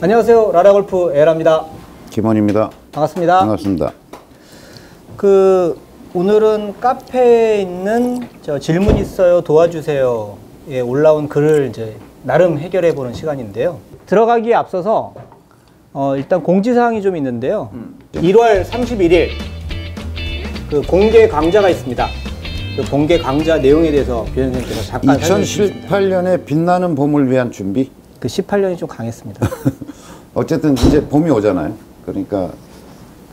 안녕하세요. 라라골프 에라입니다. 김원입니다. 반갑습니다. 반갑습니다. 오늘은 카페에 있는 질문 있어요 도와주세요 에 올라온 글을 이제 나름 해결해 보는 시간인데요. 들어가기에 앞서서 일단 공지사항이 좀 있는데요. 1월 31일 공개 강좌가 있습니다. 그 공개 강좌 내용에 대해서 뷰 선생님께서 잠깐 2018년에 빛나는 봄을 위한 준비? 18년이 좀 강했습니다. 어쨌든 이제 봄이 오잖아요. 그러니까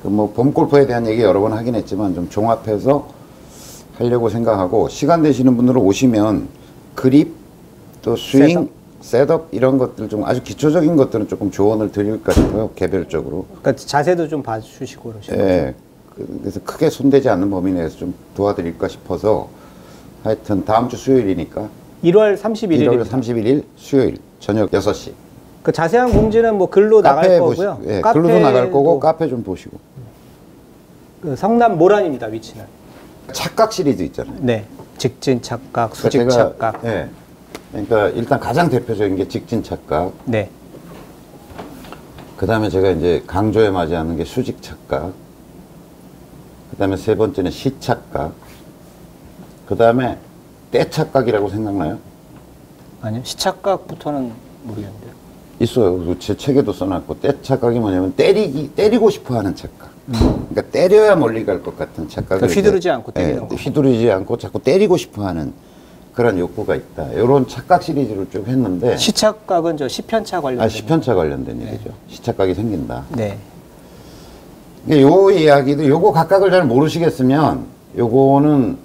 봄 골프에 대한 얘기 여러 번 하긴 했지만 좀 종합해서 하려고 생각하고, 시간 되시는 분들은 오시면 그립, 또 스윙, 셋업 이런 것들 좀 아주 기초적인 것들은 조금 조언을 드릴까 싶어요. 개별적으로. 그러니까 자세도 좀 봐주시고 그러시는 네. 그래서 크게 손대지 않는 범위 내에서 좀 도와드릴까 싶어서, 하여튼 다음 주 수요일이니까 1월 31일입니다. 1월 31일 수요일 저녁 6시. 그 자세한 공지는 글로 나갈 거고요. 네, 글로도 나갈 거고 카페 좀 보시고. 성남 모란입니다. 위치는. 착각 시리즈 있잖아요. 네. 직진 착각, 수직 착각. 네. 그러니까 일단 가장 대표적인 게 직진 착각. 네. 그 다음에 제가 이제 강조에 맞이하는 게 수직 착각. 그 다음에 세 번째는 시 착각. 그 다음에 때 착각이라고 생각나요? 아니요. 시 착각부터는 모르겠는데요. 있어요. 제 책에도 써놨고, 때 착각이 뭐냐면 때리고 싶어 하는 착각. 그러니까 때려야 멀리 갈 것 같은 착각을. 그러니까 휘두르지 않고 때리는 거. 휘두르지 않고 자꾸 때리고 싶어 하는 그런 욕구가 있다. 이런 착각 시리즈를 쭉 했는데. 시착각은 시편차 관련된. 시편차 관련된 얘기죠. 시착각이 생긴다. 네. 요 이야기도, 요거 각각을 잘 모르시겠으면, 요거는,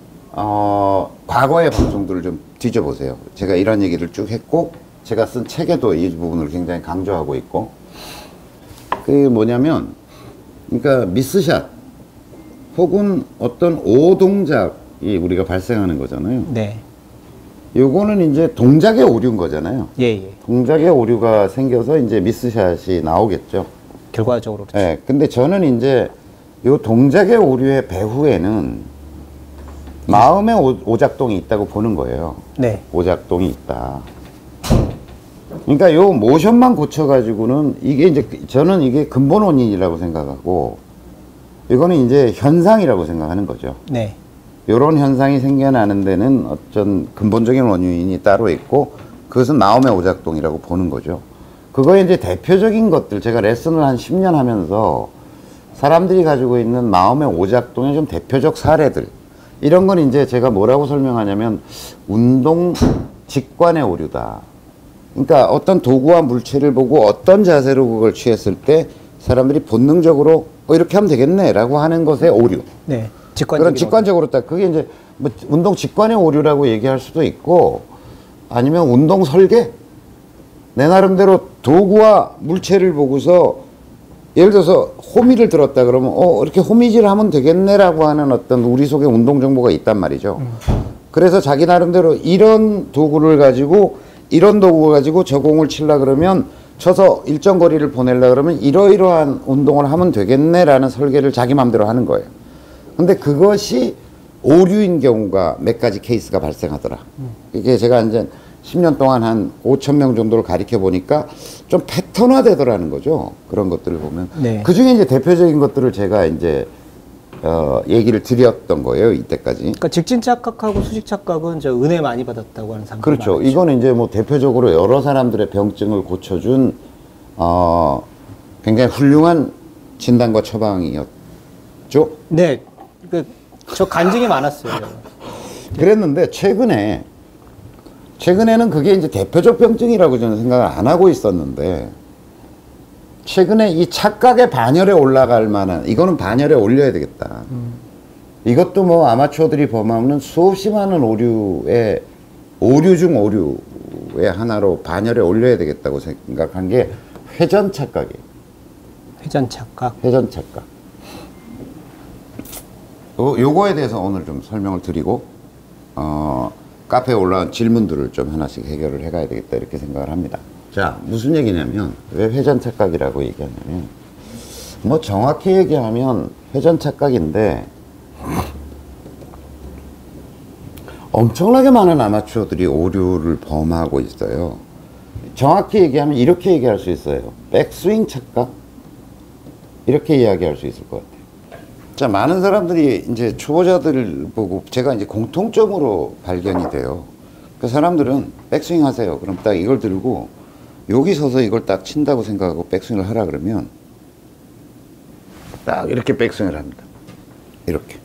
과거의 방송들을 좀 뒤져보세요. 제가 이런 얘기를 쭉 했고, 제가 쓴 책에도 이 부분을 굉장히 강조하고 있고, 뭐냐면, 그러니까 미스샷, 혹은 어떤 오동작이 우리가 발생하는 거잖아요. 네. 요거는 이제 동작의 오류인 거잖아요. 예. 동작의 오류가 생겨서 이제 미스샷이 나오겠죠. 결과적으로. 그렇죠. 네. 근데 저는 이제 요 동작의 오류의 배후에는 마음의 오작동이 있다고 보는 거예요. 네. 오작동이 있다. 그러니까 요 모션만 고쳐가지고는 이게 이제 저는 이게 근본 원인이라고 생각하고, 이거는 이제 현상이라고 생각하는 거죠. 네. 요런 현상이 생겨나는 데는 어떤 근본적인 원인이 따로 있고, 그것은 마음의 오작동이라고 보는 거죠. 그거에 이제 대표적인 것들, 제가 레슨을 한 10년 하면서 사람들이 가지고 있는 마음의 오작동의 좀 대표적 사례들, 이런 건 이제 제가 뭐라고 설명하냐면 운동 직관의 오류다. 그러니까 어떤 도구와 물체를 보고 어떤 자세로 그걸 취했을 때 사람들이 본능적으로 이렇게 하면 되겠네 라고 하는 것의 오류. 네. 그런 직관적으로 딱 그게 이제 운동 직관의 오류라고 얘기할 수도 있고, 아니면 운동 설계? 내 나름대로 도구와 물체를 보고서, 예를 들어서 호미를 들었다 그러면 이렇게 호미질 하면 되겠네라고 하는 어떤 우리 속에 운동 정보가 있단 말이죠. 그래서 자기 나름대로 이런 도구를 가지고 저 공을 치려 그러면, 쳐서 일정 거리를 보내려 그러면 이러이러한 운동을 하면 되겠네라는 설계를 자기 마음대로 하는 거예요. 근데 그것이 오류인 경우가 몇 가지 케이스가 발생하더라. 이게 제가 이제 10년 동안 한 5,000명 정도를 가르쳐 보니까 좀 패턴화 되더라는 거죠. 그런 것들을 보면. 네. 그 중에 이제 대표적인 것들을 제가 이제, 얘기를 드렸던 거예요, 이때까지. 그러니까 직진 착각하고 수직 착각은 은혜 많이 받았다고 하는 사람들. 그렇죠. 이거는 이제 대표적으로 여러 사람들의 병증을 고쳐준, 굉장히 훌륭한 진단과 처방이었죠. 네. 저 간증이 많았어요. 그랬는데 최근에는 그게 이제 대표적 병증이라고 저는 생각을 안 하고 있었는데, 최근에 이 착각의 반열에 올라갈 만한, 이거는 반열에 올려야 되겠다. 이것도 아마추어들이 범하는 수없이 많은 오류 중 오류의 하나로 반열에 올려야 되겠다고 생각한 게 회전 착각이에요. 회전 착각. 회전 착각. 요거에 대해서 오늘 좀 설명을 드리고, 카페에 올라온 질문들을 좀 하나씩 해결을 해가야 되겠다, 이렇게 생각을 합니다. 자, 무슨 얘기냐면, 왜 회전 착각이라고 얘기하냐면, 정확히 얘기하면 회전 착각인데, 엄청나게 많은 아마추어들이 오류를 범하고 있어요. 정확히 얘기하면 이렇게 얘기할 수 있어요. 백스윙 착각? 이렇게 이야기할 수 있을 것 같아요. 자, 많은 사람들이 이제 초보자들 보고 제가 이제 공통점으로 발견이 돼요. 그 사람들은 백스윙 하세요. 그럼 딱 이걸 들고 여기 서서 이걸 딱 친다고 생각하고 백스윙을 하라 그러면 딱 이렇게 백스윙을 합니다. 이렇게.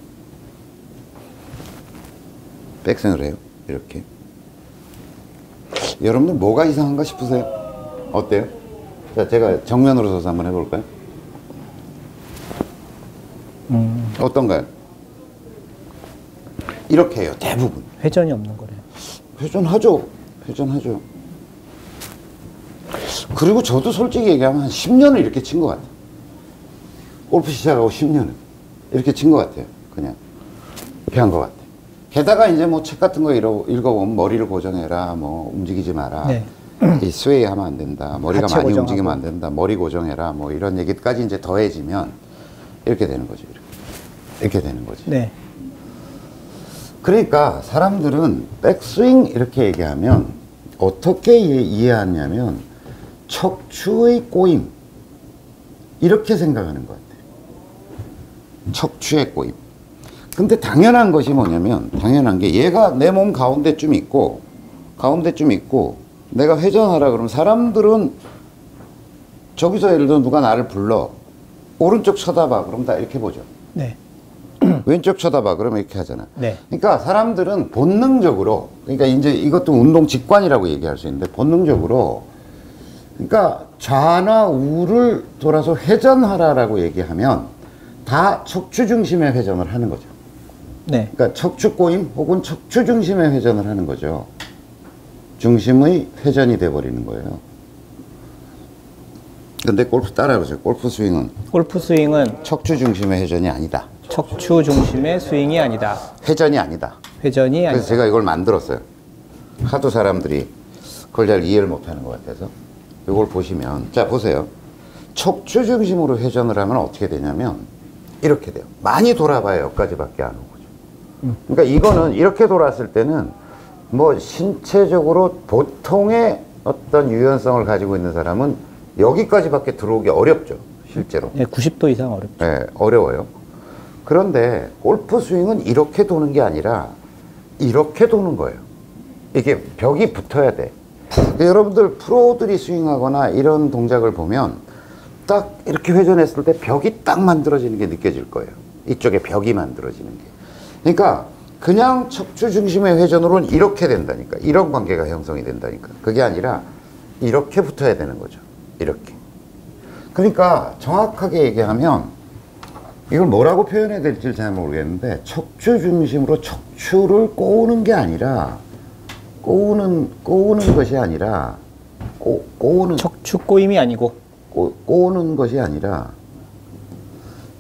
백스윙을 해요. 이렇게. 여러분들 뭐가 이상한가 싶으세요? 어때요? 자, 제가 정면으로 서서 한번 해볼까요? 어떤가요? 이렇게 해요. 대부분. 회전이 없는 거래요. 회전하죠. 회전하죠. 그리고 저도 솔직히 얘기하면 한 10년을 이렇게 친 것 같아요. 골프 시작하고 10년을. 이렇게 친 것 같아요. 그냥. 이렇게 한 것 같아요. 게다가 이제 뭐 책 같은 거 읽어보면 머리를 고정해라. 뭐 움직이지 마라. 네. 이 스웨이 하면 안 된다. 머리가 하체 많이 고정하고. 움직이면 안 된다. 머리 고정해라. 뭐 이런 얘기까지 이제 더해지면 이렇게 되는 거죠. 이렇게 되는 거지. 네. 그러니까 사람들은 백스윙 이렇게 얘기하면 어떻게 이해하냐면 척추의 꼬임 이렇게 생각하는 것 같아요. 척추의 꼬임. 근데 당연한 것이 뭐냐면 당연한 게 얘가 내 몸 가운데쯤 있고 내가 회전하라 그러면 사람들은 저기서 예를 들어 누가 나를 불러 오른쪽 쳐다봐 그럼 다 이렇게 보죠. 네. 왼쪽 쳐다봐 그러면 이렇게 하잖아. 네. 그러니까 사람들은 본능적으로 그러니까 이제 이것도 운동 직관이라고 얘기할 수 있는데 본능적으로 그러니까 좌나 우를 돌아서 회전하라라고 얘기하면 다 척추 중심의 회전을 하는 거죠. 네. 그러니까 척추 꼬임 혹은 척추 중심의 회전을 하는 거죠. 중심의 회전이 돼버리는 거예요. 근데 골프 따라해보세요. 골프 스윙은 골프 스윙은 척추 중심의 회전이 아니다. 척추 중심의 스윙이 아니다. 회전이 아니다. 회전이 그래서 아니다. 제가 이걸 만들었어요. 하도 사람들이 그걸 잘 이해를 못하는 것 같아서 이걸 보시면 자 보세요. 척추 중심으로 회전을 하면 어떻게 되냐면 이렇게 돼요. 많이 돌아봐야 여기까지밖에 안 오거죠. 그러니까 이거는 이렇게 돌았을 때는 뭐 신체적으로 보통의 어떤 유연성을 가지고 있는 사람은 여기까지밖에 들어오기 어렵죠. 실제로. 네, 90도 이상 어렵죠. 네, 어려워요. 그런데 골프 스윙은 이렇게 도는 게 아니라 이렇게 도는 거예요. 이게 벽이 붙어야 돼. 여러분들 프로들이 스윙하거나 이런 동작을 보면 딱 이렇게 회전했을 때 벽이 딱 만들어지는 게 느껴질 거예요. 이쪽에 벽이 만들어지는 게. 그러니까 그냥 척추 중심의 회전으로는 이렇게 된다니까. 이런 관계가 형성이 된다니까. 그게 아니라 이렇게 붙어야 되는 거죠. 이렇게. 그러니까 정확하게 얘기하면 이걸 뭐라고 표현해야 될지 잘 모르겠는데 척추 중심으로 척추를 꼬우는 게 아니라 꼬우는 것이 아니라 꼬우는 척추 꼬임이 아니고 꼬우는 것이 아니라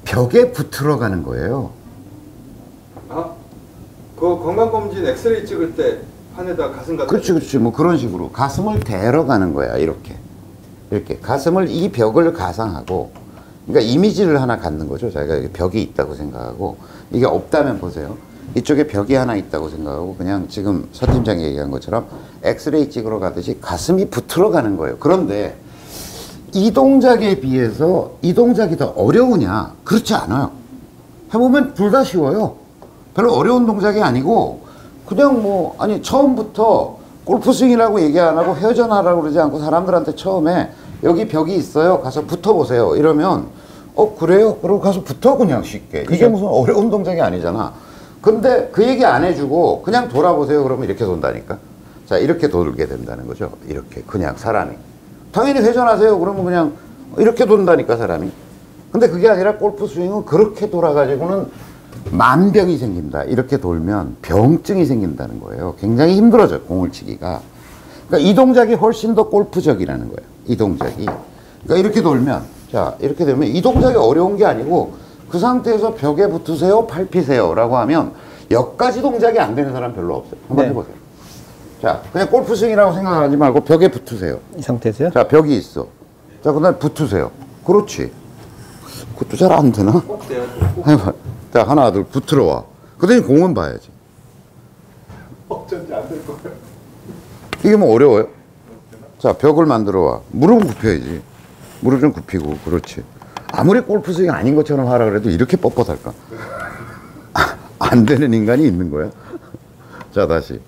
벽에 붙으러 가는 거예요. 아, 그 건강검진 엑스레이 찍을 때 판에다 가슴 갖다 그렇지. 뭐 그런 식으로 가슴을 대러 가는 거야. 이렇게 가슴을 이 벽을 가상하고 그러니까 이미지를 하나 갖는 거죠. 자기가 벽이 있다고 생각하고 이게 없다면 보세요. 이쪽에 벽이 하나 있다고 생각하고 그냥 지금 서 팀장이 얘기한 것처럼 엑스레이 찍으러 가듯이 가슴이 붙으러 가는 거예요. 그런데 이 동작에 비해서 이 동작이 더 어려우냐? 그렇지 않아요. 해보면 둘 다 쉬워요. 별로 어려운 동작이 아니고 그냥 뭐 아니 처음부터 골프 스윙이라고 얘기 안 하고 회전하라고 그러지 않고 사람들한테 처음에 여기 벽이 있어요. 가서 붙어보세요. 이러면 그래요? 그러고 가서 붙어 그냥 쉽게. 이게 무슨 어려운 동작이 아니잖아. 근데 그 얘기 안 해주고 그냥 돌아보세요. 그러면 이렇게 돈다니까. 자, 이렇게 돌게 된다는 거죠. 이렇게 그냥 사람이. 당연히 회전하세요. 그러면 그냥 이렇게 돈다니까 사람이. 근데 그게 아니라 골프 스윙은 그렇게 돌아가지고는 만병이 생긴다. 이렇게 돌면 병증이 생긴다는 거예요. 굉장히 힘들어져 공을 치기가. 그러니까 이 동작이 훨씬 더 골프적이라는 거예요. 이 동작이. 그러니까 이렇게 돌면 자 이렇게 되면 이 동작이 어려운 게 아니고 그 상태에서 벽에 붙으세요. 팔 피세요. 라고 하면 여기까지 동작이 안 되는 사람 별로 없어요. 한번 네. 해보세요. 자 그냥 골프 스윙이라고 생각하지 말고 벽에 붙으세요. 이 상태에서요? 자 벽이 있어. 자 그다음에 붙으세요. 그렇지. 그것도 잘 안 되나? 꼭 돼야 돼. 해봐. 자 하나 둘 붙으러 와. 그다음에 공은 봐야지. 어쩐지 안 될 거예요. 이게 뭐 어려워요? 자, 벽을 만들어 와. 무릎은 굽혀야지. 무릎은 굽히고, 그렇지. 아무리 골프 스윙 아닌 것처럼 하라 그래도 이렇게 뻣뻣할까? 안 되는 인간이 있는 거야. 자, 다시.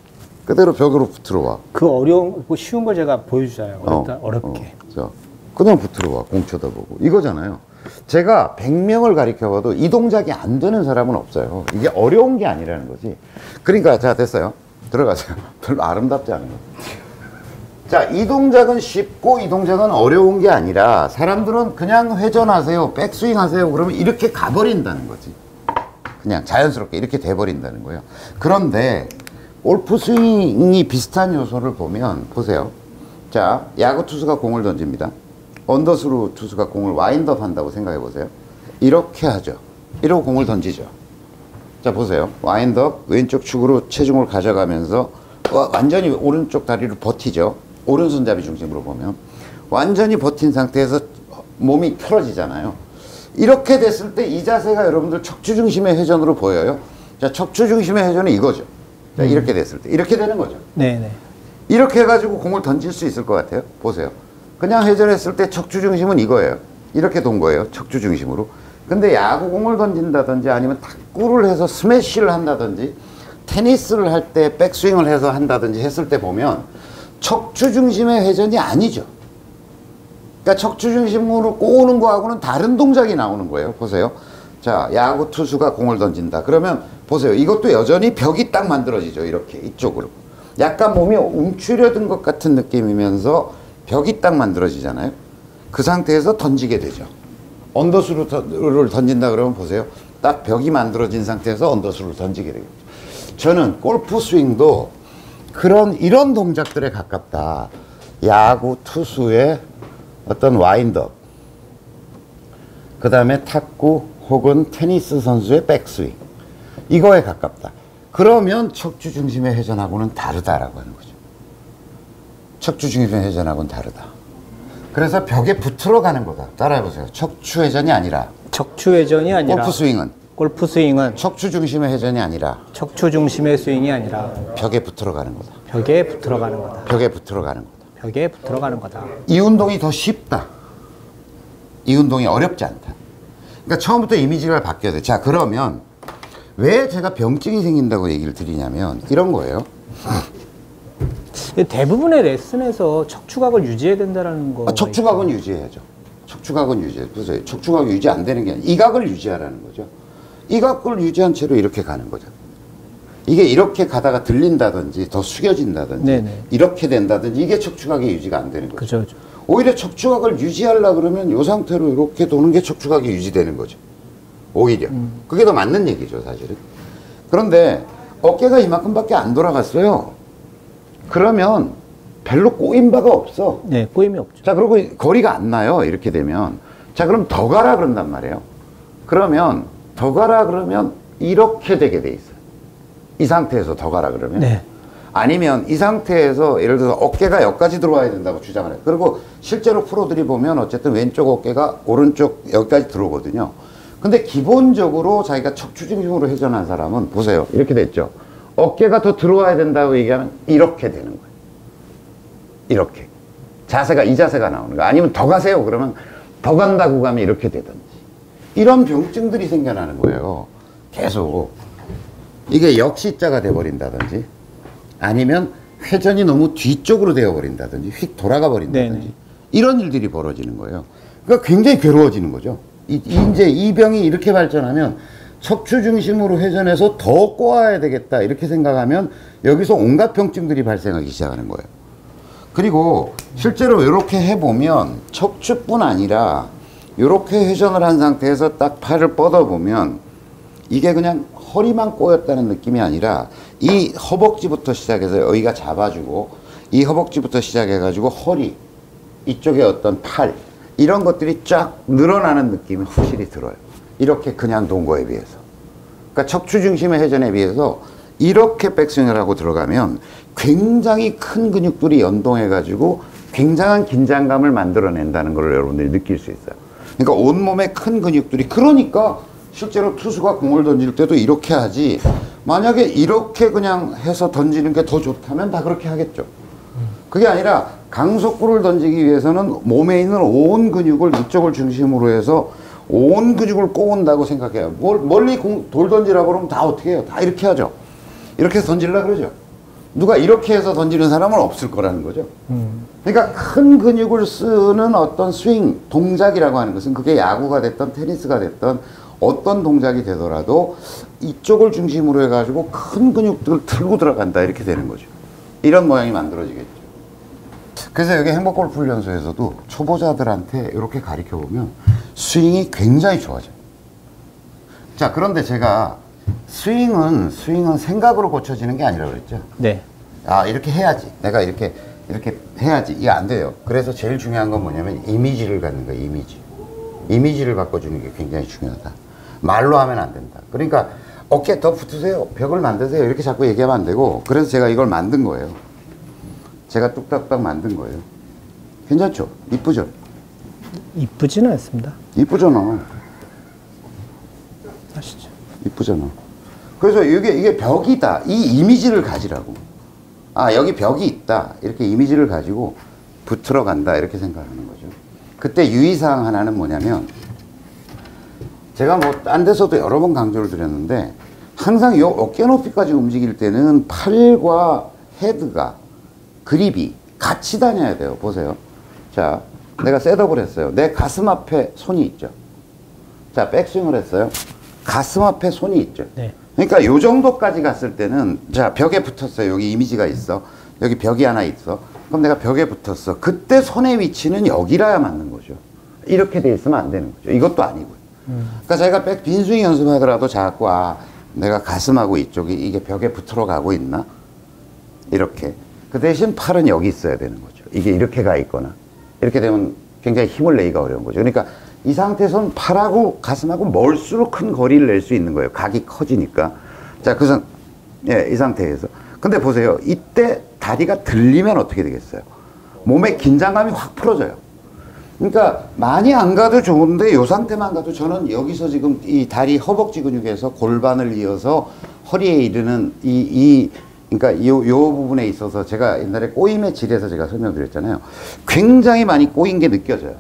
그대로 벽으로 붙들어 와. 그 어려운, 그 쉬운 걸 제가 보여주잖아요. 어렵게. 자, 그냥 붙들어 와. 공 쳐다보고. 이거잖아요. 제가 100명을 가리켜봐도 이 동작이 안 되는 사람은 없어요. 이게 어려운 게 아니라는 거지. 그러니까, 자, 됐어요. 들어가세요. 별로 아름답지 않은 거. 자, 이 동작은 쉽고 이 동작은 어려운 게 아니라 사람들은 그냥 회전하세요, 백스윙 하세요 그러면 이렇게 가버린다는 거지. 그냥 자연스럽게 이렇게 돼버린다는 거예요. 그런데 골프 스윙이 비슷한 요소를 보면 보세요. 자, 야구 투수가 공을 던집니다. 언더스루 투수가 공을 와인드업 한다고 생각해 보세요. 이렇게 하죠. 이러고 공을 던지죠. 자, 보세요. 와인드업, 왼쪽 축으로 체중을 가져가면서 완전히 오른쪽 다리를 버티죠. 오른손잡이 중심으로 보면 완전히 버틴 상태에서 몸이 틀어지잖아요. 이렇게 됐을 때 이 자세가 여러분들 척추 중심의 회전으로 보여요. 자, 척추 중심의 회전은 이거죠. 자, 이렇게 됐을 때 이렇게 되는 거죠. 네네. 이렇게 해가지고 공을 던질 수 있을 것 같아요. 보세요. 그냥 회전했을 때 척추 중심은 이거예요. 이렇게 돈 거예요. 척추 중심으로. 근데 야구공을 던진다든지 아니면 탁구를 해서 스매시를 한다든지 테니스를 할 때 백스윙을 해서 한다든지 했을 때 보면 척추 중심의 회전이 아니죠. 그러니까 척추 중심으로 꼬우는 거하고는 다른 동작이 나오는 거예요. 보세요. 자, 야구 투수가 공을 던진다. 그러면 보세요. 이것도 여전히 벽이 딱 만들어지죠. 이렇게 이쪽으로. 약간 몸이 움츠려든 것 같은 느낌이면서 벽이 딱 만들어지잖아요. 그 상태에서 던지게 되죠. 언더스루를 던진다 그러면 보세요. 딱 벽이 만들어진 상태에서 언더스루를 던지게 되겠죠. 저는 골프 스윙도 이런 동작들에 가깝다. 야구 투수의 어떤 와인드업, 그 다음에 탁구 혹은 테니스 선수의 백스윙, 이거에 가깝다. 그러면 척추 중심의 회전하고는 다르다라고 하는 거죠. 척추 중심의 회전하고는 다르다. 그래서 벽에 붙들어 가는 거다. 따라해보세요. 척추 회전이 아니라. 척추 회전이 아니라. 골프 스윙은 척추 중심의 회전이 아니라. 척추 중심의 스윙이 아니라. 벽에 붙들어 가는 거다. 벽에 붙들어 가는 거다. 벽에 붙들어 가는 거다. 벽에 붙들어 가는 거다. 이 운동이 더 쉽다. 이 운동이 어렵지 않다. 그러니까 처음부터 이미지가 바뀌어야 돼. 자, 그러면 왜 제가 병증이 생긴다고 얘기를 드리냐면 이런 거예요. 대부분의 레슨에서 척추각을 유지해야 된다는 거. 척추각은 유지해야죠. 척추각은 유지해. 보세요. 척추각이 유지 안 되는 게 아니라 이 각을 유지하라는 거죠. 이 각을 유지한 채로 이렇게 가는 거죠. 이게 이렇게 가다가 들린다든지 더 숙여진다든지 네네. 이렇게 된다든지 이게 척추각이 유지가 안 되는 거죠. 그죠. 오히려 척추각을 유지하려고 그러면 이 상태로 이렇게 도는 게 척추각이 유지되는 거죠. 오히려. 그게 더 맞는 얘기죠, 사실은. 그런데 어깨가 이만큼밖에 안 돌아갔어요. 그러면 별로 꼬인 바가 없어. 네, 꼬임이 없죠. 자, 그리고 거리가 안 나요. 이렇게 되면. 자, 그럼 더 가라 그런단 말이에요. 그러면 더 가라 그러면 이렇게 되게 돼 있어요. 이 상태에서 더 가라 그러면. 네. 아니면 이 상태에서 예를 들어서 어깨가 여기까지 들어와야 된다고 주장을 해요. 그리고 실제로 프로들이 보면 어쨌든 왼쪽 어깨가 오른쪽 여기까지 들어오거든요. 근데 기본적으로 자기가 척추 중심으로 회전한 사람은 보세요. 이렇게 됐죠. 어깨가 더 들어와야 된다고 얘기하면 이렇게 되는 거예요. 이렇게. 이 자세가 나오는 거예요. 아니면 더 가세요. 그러면 더 간다고 가면 이렇게 되든지. 이런 병증들이 생겨나는 거예요. 계속. 이게 역시자가 돼버린다든지 아니면 회전이 너무 뒤쪽으로 되어버린다든지 휙 돌아가 버린다든지 네네. 이런 일들이 벌어지는 거예요. 그러니까 굉장히 괴로워지는 거죠. 이제 이 병이 이렇게 발전하면 척추 중심으로 회전해서 더 꼬아야 되겠다 이렇게 생각하면 여기서 온갖 병증들이 발생하기 시작하는 거예요. 그리고 실제로 이렇게 해보면 척추뿐 아니라 이렇게 회전을 한 상태에서 딱 팔을 뻗어보면 이게 그냥 허리만 꼬였다는 느낌이 아니라 이 허벅지부터 시작해서 여기가 잡아주고 이 허벅지부터 시작해가지고 허리 이쪽에 어떤 팔 이런 것들이 쫙 늘어나는 느낌이 확실히 들어요. 이렇게 그냥 놓은 거에 비해서. 그러니까 척추 중심의 회전에 비해서 이렇게 백스윙을 하고 들어가면 굉장히 큰 근육들이 연동해가지고 굉장한 긴장감을 만들어낸다는 걸 여러분들이 느낄 수 있어요. 그러니까 온몸에 큰 근육들이 그러니까 실제로 투수가 공을 던질 때도 이렇게 하지 만약에 이렇게 그냥 해서 던지는 게 더 좋다면 다 그렇게 하겠죠. 그게 아니라 강속구를 던지기 위해서는 몸에 있는 온 근육을 이쪽을 중심으로 해서 온 근육을 꼬은다고 생각해요. 멀리 돌 던지라고 그러면 다 어떻게 해요? 다 이렇게 하죠. 이렇게 해서 던지려고 그러죠. 누가 이렇게 해서 던지는 사람은 없을 거라는 거죠. 그러니까 큰 근육을 쓰는 어떤 스윙, 동작이라고 하는 것은 그게 야구가 됐던 테니스가 됐던 어떤 동작이 되더라도 이쪽을 중심으로 해가지고 큰 근육들을 들고 들어간다 이렇게 되는 거죠. 이런 모양이 만들어지겠죠. 그래서 여기 행복골프 훈련소에서도 초보자들한테 이렇게 가르쳐 보면 스윙이 굉장히 좋아져요. 자, 그런데 제가 스윙은 생각으로 고쳐지는 게 아니라고 그랬죠. 네. 아, 이렇게 해야지. 내가 이렇게 해야지. 이게 안 돼요. 그래서 제일 중요한 건 뭐냐면 이미지를 갖는 거예요. 이미지를 바꿔주는 게 굉장히 중요하다. 말로 하면 안 된다. 그러니까 어깨 더 붙으세요. 벽을 만드세요. 이렇게 자꾸 얘기하면 안 되고, 그래서 제가 이걸 만든 거예요. 제가 뚝딱딱 만든 거예요. 괜찮죠? 이쁘죠? 이쁘지는 않습니다. 이쁘잖아. 아시죠? 이쁘잖아. 그래서 이게 벽이다. 이 이미지를 가지라고. 아, 여기 벽이 있다. 이렇게 이미지를 가지고 붙으러 간다. 이렇게 생각하는 거죠. 그때 유의사항 하나는 뭐냐면, 제가 뭐 딴 데서도 여러 번 강조를 드렸는데, 항상 요 어깨 높이까지 움직일 때는 팔과 헤드가, 그립이 같이 다녀야 돼요. 보세요. 자, 내가 셋업을 했어요. 내 가슴 앞에 손이 있죠. 자, 백스윙을 했어요. 가슴 앞에 손이 있죠. 네. 그러니까 요 정도까지 갔을 때는, 자, 벽에 붙었어요. 여기 이미지가 있어. 여기 벽이 하나 있어. 그럼 내가 벽에 붙었어. 그때 손의 위치는 여기라야 맞는 거죠. 이렇게 돼 있으면 안 되는 거죠. 이것도 아니고요. 그러니까 제가 빈스윙 연습하더라도 자꾸, 아, 내가 가슴하고 이쪽이 이게 벽에 붙으러 가고 있나? 이렇게. 그 대신 팔은 여기 있어야 되는 거죠. 이게 이렇게 가 있거나. 이렇게 되면 굉장히 힘을 내기가 어려운 거죠. 그러니까 이 상태에서는 팔하고 가슴하고 멀수록 큰 거리를 낼 수 있는 거예요. 각이 커지니까. 자, 예, 이 상태에서. 근데 보세요. 이때 다리가 들리면 어떻게 되겠어요? 몸의 긴장감이 확 풀어져요. 그러니까 많이 안 가도 좋은데 이 상태만 가도 저는 여기서 지금 이 다리 허벅지 근육에서 골반을 이어서 허리에 이르는 그러니까 요 부분에 있어서 제가 옛날에 꼬임의 질에서 제가 설명드렸잖아요. 굉장히 많이 꼬인 게 느껴져요.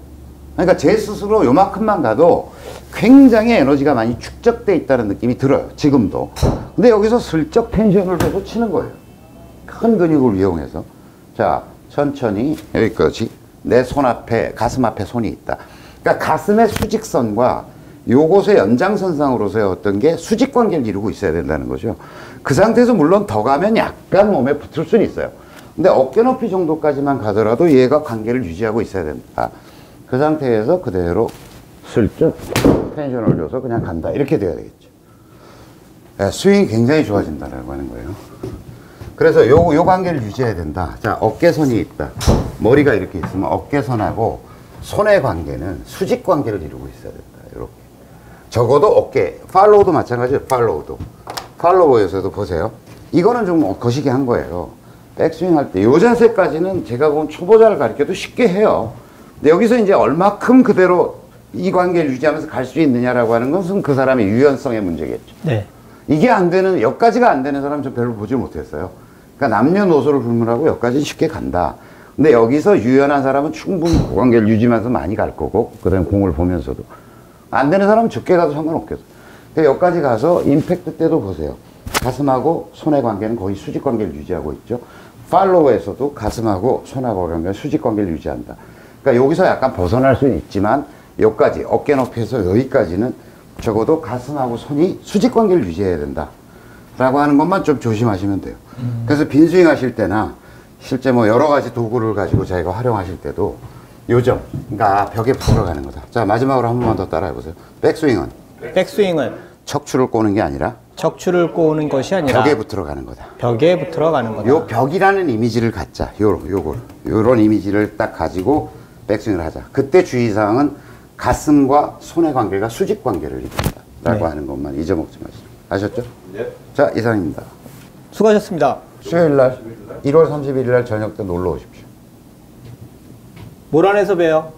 그러니까 제 스스로 요만큼만 가도 굉장히 에너지가 많이 축적돼 있다는 느낌이 들어요. 지금도. 근데 여기서 슬쩍 텐션을 줘서 치는 거예요. 큰 근육을 이용해서. 자, 천천히 여기까지. 내 손 앞에, 가슴 앞에 손이 있다. 그러니까 가슴의 수직선과 요것의 연장선상으로서의 어떤 게 수직관계를 이루고 있어야 된다는 거죠. 그 상태에서 물론 더 가면 약간 몸에 붙을 수는 있어요. 근데 어깨 높이 정도까지만 가더라도 얘가 관계를 유지하고 있어야 된다. 그 상태에서 그대로 슬쩍 텐션을 줘서 그냥 간다. 이렇게 돼야 되겠죠. 네, 스윙이 굉장히 좋아진다라고 하는 거예요. 그래서 요 관계를 유지해야 된다. 자, 어깨선이 있다. 머리가 이렇게 있으면 어깨선하고 손의 관계는 수직 관계를 이루고 있어야 된다. 이렇게. 적어도 어깨, 팔로우도 마찬가지예요. 팔로우에서도 보세요. 이거는 좀 거시기 한 거예요. 백스윙 할 때 요 자세까지는 제가 보면 초보자를 가르쳐도 쉽게 해요. 근데 여기서 이제 얼마큼 그대로 이 관계를 유지하면서 갈 수 있느냐라고 하는 것은 그 사람의 유연성의 문제겠죠. 네. 이게 안 되는, 여기까지가 안 되는 사람 저 별로 보지 못했어요. 그러니까 남녀노소를 불문하고 여기까지는 쉽게 간다. 근데 여기서 유연한 사람은 충분히 그 관계를 유지하면서 많이 갈 거고, 그 다음에 공을 보면서도. 안 되는 사람은 적게 가도 상관없겠어. 그러니까 여기까지 가서 임팩트 때도 보세요. 가슴하고 손의 관계는 거의 수직 관계를 유지하고 있죠. 팔로우에서도 가슴하고 손하고 관계는 수직 관계를 유지한다. 그러니까 여기서 약간 벗어날 수는 있지만, 여기까지, 어깨 높이에서 여기까지는 적어도 가슴하고 손이 수직 관계를 유지해야 된다. 라고 하는 것만 좀 조심하시면 돼요. 그래서 빈스윙 하실 때나 실제 뭐 여러 가지 도구를 가지고 자기가 활용하실 때도 요점, 그러니까 벽에 붙어 가는 거다. 자, 마지막으로 한 번만 더 따라해 보세요. 백스윙은 척추를 꼬는 게 아니라 척추를 꼬는 것이 아니라 벽에 붙어 가는 거다. 벽에 붙어 가는 거다. 요 벽이라는 이미지를 갖자. 요런 이미지를 딱 가지고 백스윙을 하자. 그때 주의사항은 가슴과 손의 관계가 수직 관계를 이룬다. 라고 하는 것만 잊어먹지 마시고. 아셨죠? 네. 자, 이상입니다. 수고하셨습니다. 수요일 날 1월 31일 날 저녁 때 놀러 오십시오. 모란에서 봬요.